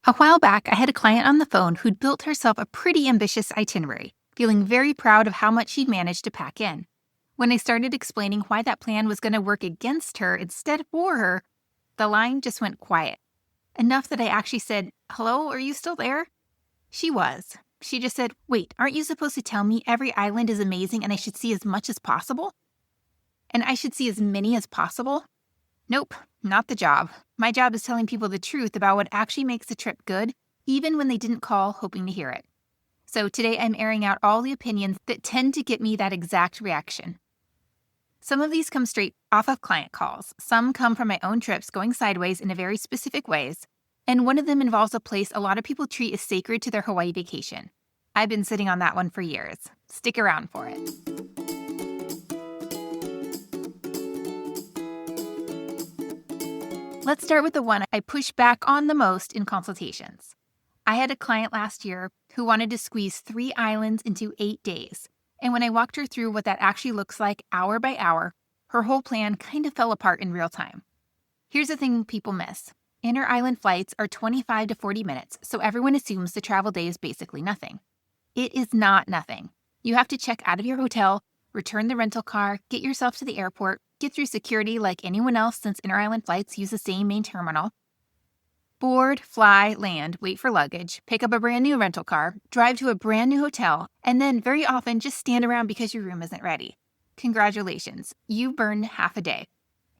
A while back, I had a client on the phone who'd built herself a pretty ambitious itinerary, feeling very proud of how much she'd managed to pack in. When I started explaining why that plan was going to work against her instead of for her, the line just went quiet. Enough that I actually said, "Hello, are you still there?" She was. She just said, "Wait, aren't you supposed to tell me every island is amazing and I should see as much as possible? And I should see as many as possible?" Nope, not the job. My job is telling people the truth about what actually makes a trip good, even when they didn't call hoping to hear it. So today I'm airing out all the opinions that tend to get me that exact reaction. Some of these come straight off of client calls. Some come from my own trips going sideways in a very specific ways. And one of them involves a place a lot of people treat as sacred to their Hawaii vacation. I've been sitting on that one for years. Stick around for it. Let's start with the one I push back on the most in consultations. I had a client last year who wanted to squeeze 3 islands into 8 days. And when I walked her through what that actually looks like hour by hour, her whole plan kind of fell apart in real time. Here's the thing people miss. Inter-island flights are 25 to 40 minutes, so everyone assumes the travel day is basically nothing. It is not nothing. You have to check out of your hotel, return the rental car, get yourself to the airport, get through security like anyone else since inter-island flights use the same main terminal, board, fly, land, wait for luggage, pick up a brand new rental car, drive to a brand new hotel, and then very often just stand around because your room isn't ready. Congratulations, you've burned half a day.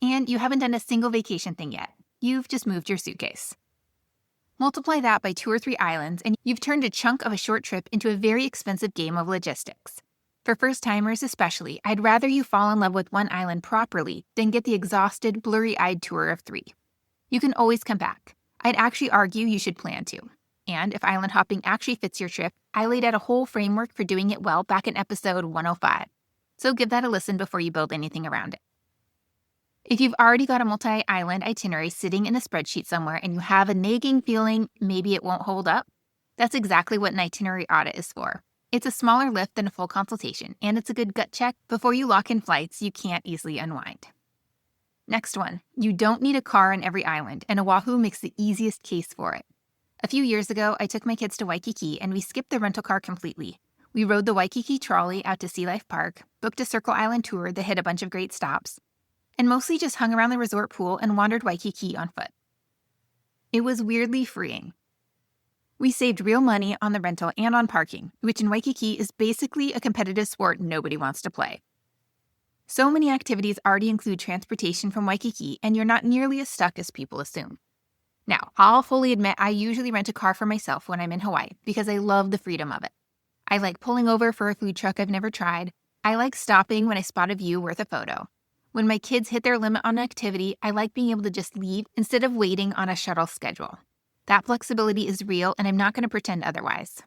And you haven't done a single vacation thing yet. You've just moved your suitcase. Multiply that by 2 or 3 islands, and you've turned a chunk of a short trip into a very expensive game of logistics. For first-timers especially, I'd rather you fall in love with one island properly than get the exhausted, blurry-eyed tour of 3. You can always come back. I'd actually argue you should plan to. And if island hopping actually fits your trip, I laid out a whole framework for doing it well back in episode 105. So give that a listen before you build anything around it. If you've already got a multi-island itinerary sitting in a spreadsheet somewhere and you have a nagging feeling maybe it won't hold up, that's exactly what an itinerary audit is for. It's a smaller lift than a full consultation, and it's a good gut check before you lock in flights you can't easily unwind. Next one, you don't need a car on every island, and Oahu makes the easiest case for it. A few years ago, I took my kids to Waikiki and we skipped the rental car completely. We rode the Waikiki trolley out to Sea Life Park, booked a Circle Island tour that hit a bunch of great stops, and mostly just hung around the resort pool and wandered Waikiki on foot. It was weirdly freeing. We saved real money on the rental and on parking, which in Waikiki is basically a competitive sport nobody wants to play. So many activities already include transportation from Waikiki, and you're not nearly as stuck as people assume. Now, I'll fully admit I usually rent a car for myself when I'm in Hawaii because I love the freedom of it. I like pulling over for a food truck I've never tried. I like stopping when I spot a view worth a photo. When my kids hit their limit on an activity, I like being able to just leave instead of waiting on a shuttle schedule. That flexibility is real, and I'm not going to pretend otherwise.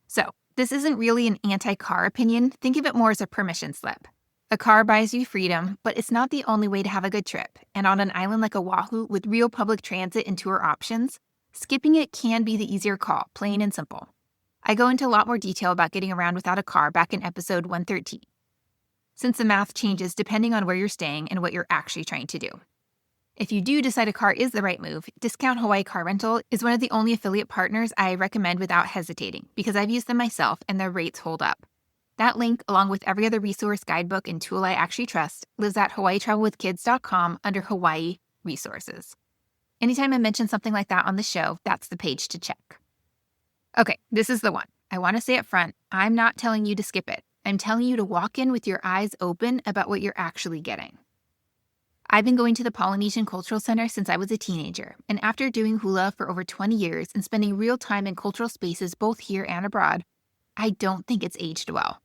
So, this isn't really an anti-car opinion. Think of it more as a permission slip. A car buys you freedom, but it's not the only way to have a good trip. And on an island like Oahu with real public transit and tour options, skipping it can be the easier call, plain and simple. I go into a lot more detail about getting around without a car back in episode 113. Since the math changes depending on where you're staying and what you're actually trying to do. If you do decide a car is the right move, Discount Hawaii Car Rental is one of the only affiliate partners I recommend without hesitating because I've used them myself and their rates hold up. That link, along with every other resource, guidebook, and tool I actually trust, lives at hawaiitravelwithkids.com under Hawaii Resources. Anytime I mention something like that on the show, that's the page to check. Okay, this is the one. I want to say up front, I'm not telling you to skip it. I'm telling you to walk in with your eyes open about what you're actually getting. I've been going to the Polynesian Cultural Center since I was a teenager, and after doing hula for over 20 years and spending real time in cultural spaces both here and abroad, I don't think it's aged well.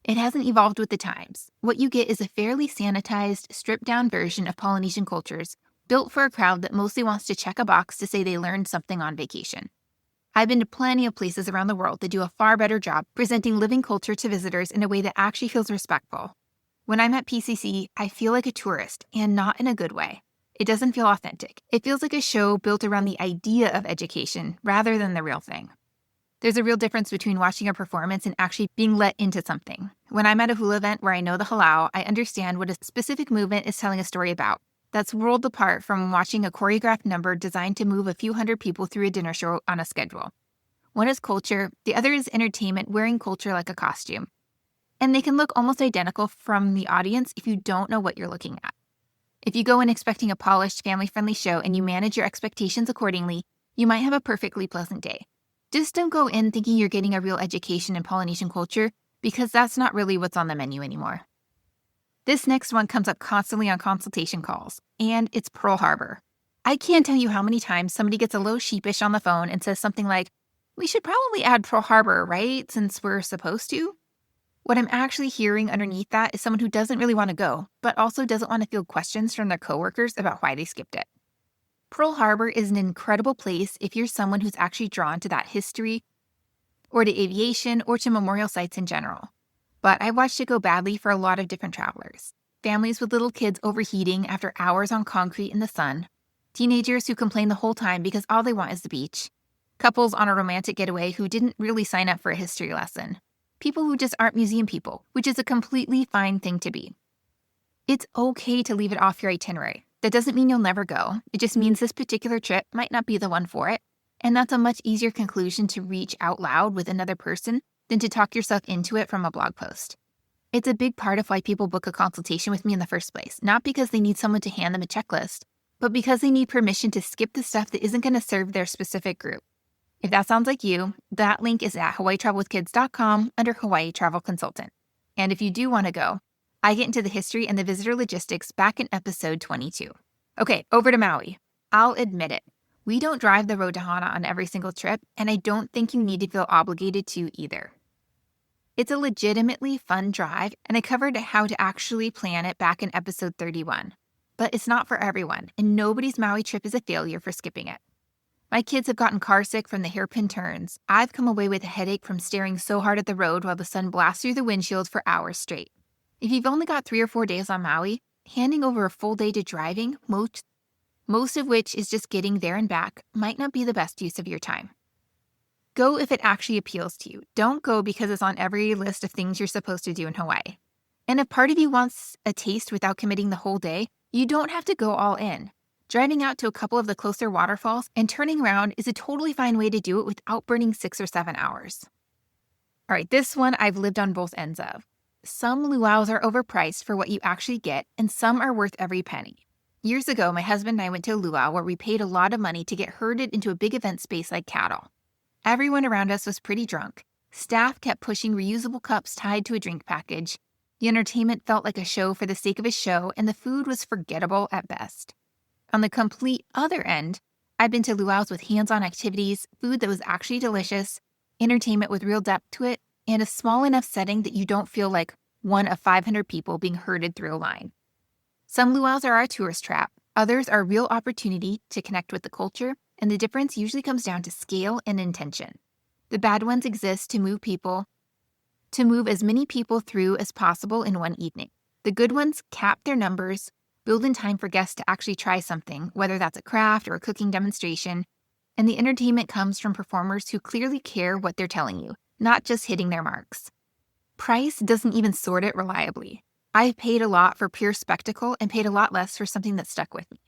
It hasn't evolved with the times. What you get is a fairly sanitized, stripped-down version of Polynesian cultures, built for a crowd that mostly wants to check a box to say they learned something on vacation. I've been to plenty of places around the world that do a far better job presenting living culture to visitors in a way that actually feels respectful. When I'm at PCC, I feel like a tourist, and not in a good way. It doesn't feel authentic. It feels like a show built around the idea of education rather than the real thing. There's a real difference between watching a performance and actually being let into something. When I'm at a hula event where I know the halau, I understand what a specific movement is telling a story about. That's worlds apart from watching a choreographed number designed to move a few hundred people through a dinner show on a schedule. One is culture, the other is entertainment wearing culture like a costume. And they can look almost identical from the audience if you don't know what you're looking at. If you go in expecting a polished, family-friendly show and you manage your expectations accordingly, you might have a perfectly pleasant day. Just don't go in thinking you're getting a real education in Polynesian culture, because that's not really what's on the menu anymore. This next one comes up constantly on consultation calls, and it's Pearl Harbor. I can't tell you how many times somebody gets a little sheepish on the phone and says something like, "We should probably add Pearl Harbor, right, since we're supposed to?" What I'm actually hearing underneath that is someone who doesn't really want to go, but also doesn't want to field questions from their coworkers about why they skipped it. Pearl Harbor is an incredible place if you're someone who's actually drawn to that history, or to aviation, or to memorial sites in general. But I've watched it go badly for a lot of different travelers. Families with little kids overheating after hours on concrete in the sun, teenagers who complain the whole time because all they want is the beach, couples on a romantic getaway who didn't really sign up for a history lesson, people who just aren't museum people, which is a completely fine thing to be. It's okay to leave it off your itinerary. That doesn't mean you'll never go. It just means this particular trip might not be the one for it. And that's a much easier conclusion to reach out loud with another person than to talk yourself into it from a blog post. It's a big part of why people book a consultation with me in the first place, not because they need someone to hand them a checklist, but because they need permission to skip the stuff that isn't going to serve their specific group. If that sounds like you, that link is at hawaiitravelwithkids.com under Hawaii Travel Consultant. And if you do want to go, I get into the history and the visitor logistics back in episode 22. Okay, over to Maui. I'll admit it. We don't drive the road to Hana on every single trip, and I don't think you need to feel obligated to either. It's a legitimately fun drive, and I covered how to actually plan it back in episode 31. But it's not for everyone, and nobody's Maui trip is a failure for skipping it. My kids have gotten carsick from the hairpin turns. I've come away with a headache from staring so hard at the road while the sun blasts through the windshield for hours straight. If you've only got 3 or 4 days on Maui, handing over a full day to driving, most of which is just getting there and back, might not be the best use of your time. Go if it actually appeals to you. Don't go because it's on every list of things you're supposed to do in Hawaii. And if part of you wants a taste without committing the whole day, you don't have to go all in. Driving out to a couple of the closer waterfalls and turning around is a totally fine way to do it without burning 6 or 7 hours. All right, this one I've lived on both ends of. Some luaus are overpriced for what you actually get, and some are worth every penny. Years ago, my husband and I went to a luau where we paid a lot of money to get herded into a big event space like cattle. Everyone around us was pretty drunk. Staff kept pushing reusable cups tied to a drink package. The entertainment felt like a show for the sake of a show, and the food was forgettable at best. On the complete other end, I've been to luaus with hands-on activities, food that was actually delicious, entertainment with real depth to it, and a small enough setting that you don't feel like one of 500 people being herded through a line. Some luaus are a tourist trap. Others are a real opportunity to connect with the culture, and the difference usually comes down to scale and intention. The bad ones exist to move as many people through as possible in one evening. The good ones cap their numbers, build in time for guests to actually try something, whether that's a craft or a cooking demonstration, and the entertainment comes from performers who clearly care what they're telling you, not just hitting their marks. Price doesn't even sort it reliably. I've paid a lot for pure spectacle and paid a lot less for something that stuck with me.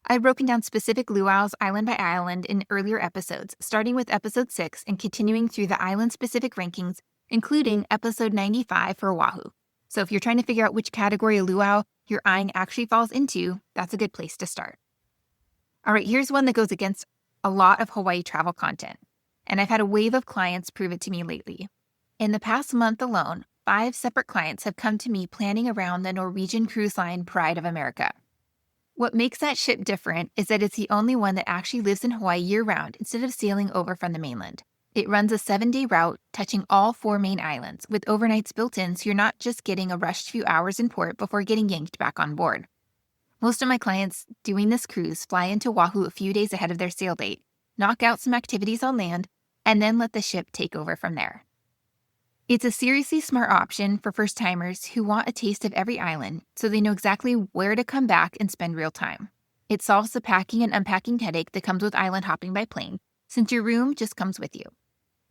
I've broken down specific luaus island by island in earlier episodes, starting with episode 6 and continuing through the island-specific rankings, including episode 95 for Oahu. So if you're trying to figure out which category of luau your eyeing actually falls into, that's a good place to start. All right, here's one that goes against a lot of Hawaii travel content, and I've had a wave of clients prove it to me lately. In the past month alone, 5 separate clients have come to me planning around the Norwegian cruise line Pride of America. What makes that ship different is that it's the only one that actually lives in Hawaii year-round instead of sailing over from the mainland. It runs a 7-day route touching all 4 main islands, with overnights built in so you're not just getting a rushed few hours in port before getting yanked back on board. Most of my clients doing this cruise fly into Oahu a few days ahead of their sail date, knock out some activities on land, and then let the ship take over from there. It's a seriously smart option for first-timers who want a taste of every island so they know exactly where to come back and spend real time. It solves the packing and unpacking headache that comes with island hopping by plane, since your room just comes with you.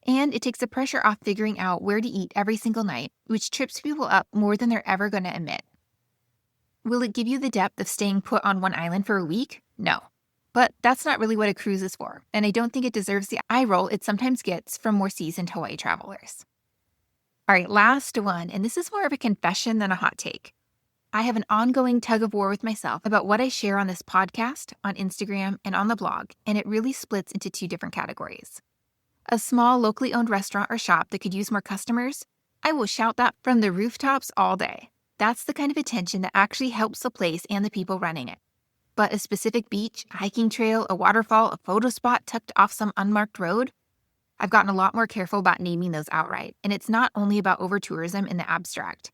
And it takes the pressure off figuring out where to eat every single night, which trips people up more than they're ever going to admit. Will it give you the depth of staying put on one island for a week? No. But that's not really what a cruise is for, and I don't think it deserves the eye roll it sometimes gets from more seasoned Hawaii travelers. All right, last one, and this is more of a confession than a hot take. I have an ongoing tug of war with myself about what I share on this podcast, on Instagram, and on the blog, and it really splits into two different categories. A small locally owned restaurant or shop that could use more customers, I will shout that from the rooftops all day. That's the kind of attention that actually helps the place and the people running it. But a specific beach, a hiking trail, a waterfall, a photo spot tucked off some unmarked road, I've gotten a lot more careful about naming those outright, and it's not only about over-tourism in the abstract.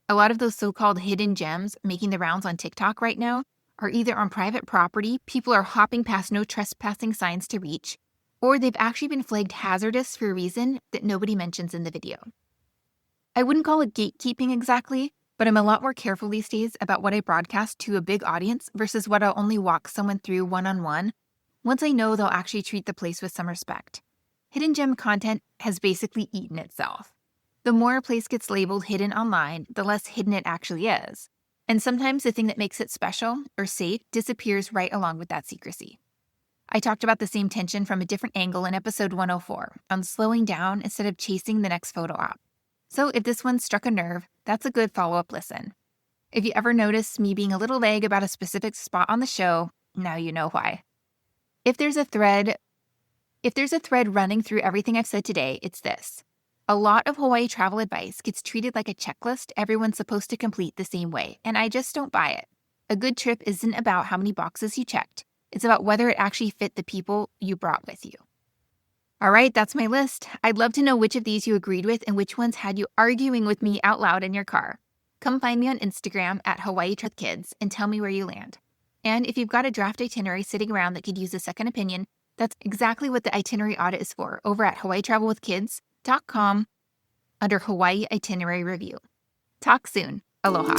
A lot of those so-called hidden gems making the rounds on TikTok right now are either on private property, people are hopping past no trespassing signs to reach, or they've actually been flagged hazardous for a reason that nobody mentions in the video. I wouldn't call it gatekeeping exactly, but I'm a lot more careful these days about what I broadcast to a big audience versus what I'll only walk someone through one-on-one once I know they'll actually treat the place with some respect. Hidden gem content has basically eaten itself. The more a place gets labeled hidden online, the less hidden it actually is. And sometimes the thing that makes it special or safe disappears right along with that secrecy. I talked about the same tension from a different angle in episode 104 on slowing down instead of chasing the next photo op. So if this one struck a nerve, that's a good follow-up listen. If you ever notice me being a little vague about a specific spot on the show, now you know why. If there's a thread running through everything I've said today, it's this. A lot of Hawaii travel advice gets treated like a checklist everyone's supposed to complete the same way, and I just don't buy it. A good trip isn't about how many boxes you checked. It's about whether it actually fit the people you brought with you. All right, that's my list. I'd love to know which of these you agreed with and which ones had you arguing with me out loud in your car. Come find me on Instagram at Hawaii Trip Kids and tell me where you land. And if you've got a draft itinerary sitting around that could use a second opinion, that's exactly what the itinerary audit is for over at hawaiitravelwithkids.com under Hawaii Itinerary Review. Talk soon. Aloha.